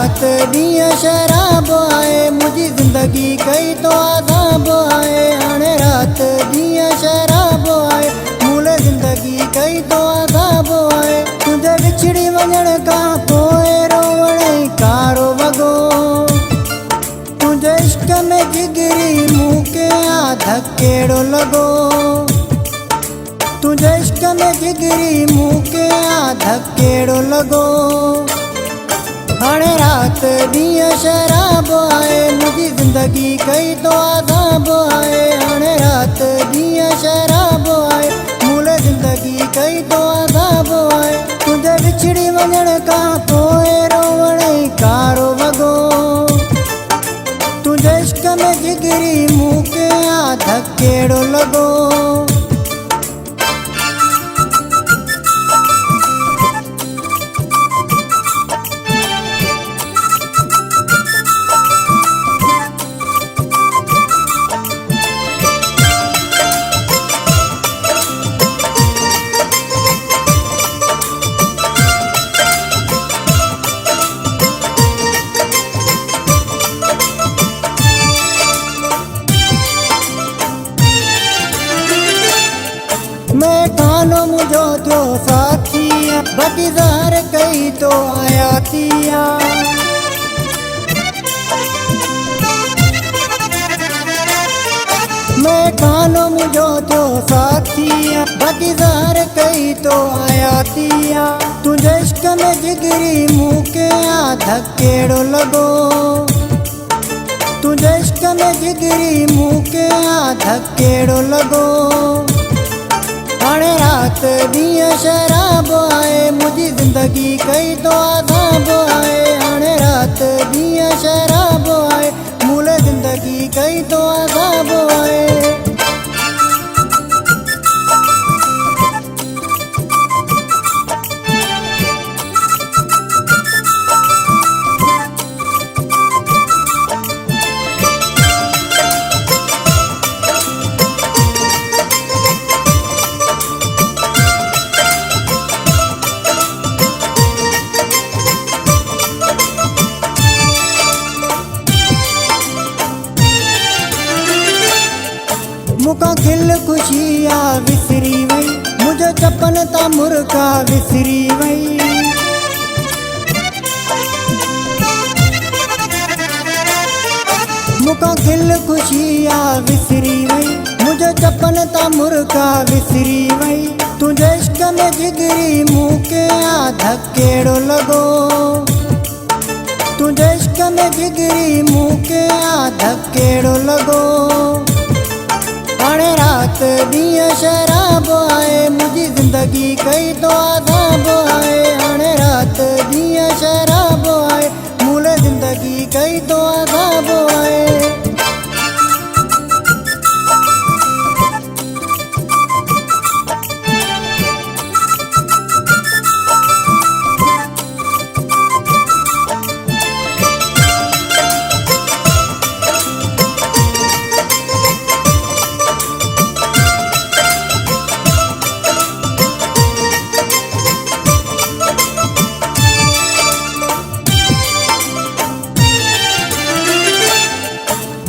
रात ॾींहं शराब आए मुंहिंजी ज़िंदगी कई तो आज़ाब आए। हाणे रात ॾींहं शराब आए मूले ज़िंदगी कई तो आज़ाब आए। तुंहिंजे विछड़ी वञण खां पोइ रोवण कारो वॻो तुंहिंजे इश्क में जिगरी मूंखे आ धकेड़ो लॻो। तुंहिंजे इश्क में जिगरी मूंखे आ धकेड़ो लॻो। हाणे रात ॾींहं शराब आए मुंहिंजी ज़िंदगी कई तो आज़ाब आए। हाणे रात ॾींहं शराब आए मूले ज़िंदगी कई तो आज़ाब आए। तुंहिंजे विछड़ी वञण खां पोइ रोवण कारो वॻो तुंहिंजे इश्क में जिगरी मूंखे आ धकेड़ो लॻो। मैं कानो मुझो थियो साथिया बटीज़ार कई तो आया थिया। मैं कानो मुझो थियो साथिया बटीज़ार कई तो आया थिया। तुंहिंजे इश्क में जिगरी मूंखे आ धकेड़ो लॻो। तुंहिंजे इश्क में जिगरी मूंखे आ धकेड़ो लॻो। हाणे रात ॾींहं शराब आए मुंहिंजी ज़िंदगी कई तो आज़ाब आए। हाणे रात ॾींहं शराब आए मूले ज़िंदगी कई तो आज़ाब आए। मुका खिल खुशी आ विसरी वई मुझे चपन ता मुर्गा विसरी वई। मुका खिल खुशी आ विसरी वई मुझे चपन ता मुर्गा विसरी वई। तुंहिंजे इश्क में जिगरी मूंखे आ धकेड़ो लॻो। तुंहिंजे इश्क में जिगरी मूंखे आ धकेड़ो लॻो। हाणे रात ॾींहं शराब आए मुंहिंजी ज़िंदगी कई तो आज़ाब आए। हाणे रात ॾींहं शराब आए मूले ज़िंदगी कई तो आज़ाब आए।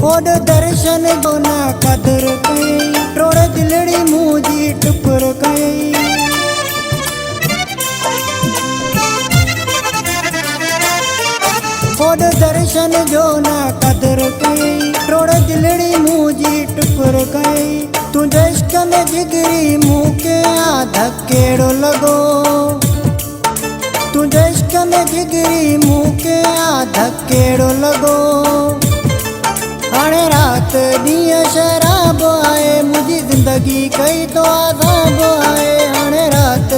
ओड दर्शन जो ना कदर कई टोड़े दिलड़ी मुंहिंजी टुकुर कई। ओड दर्शन जो ना कदर कई टोड़े दिलड़ी मुंहिंजी टुकुर कई। तुंहिंजे इश्क में जिगरी मूंखे आ धकेड़ो लॻो। तुंहिंजे इश्क में जिगरी मूंखे आ धकेड़ो लॻो। हाणे रात ॾींहं शराब आए मुंहिंजी ज़िंदगी कई तो आज़ाब आए। हाणे रात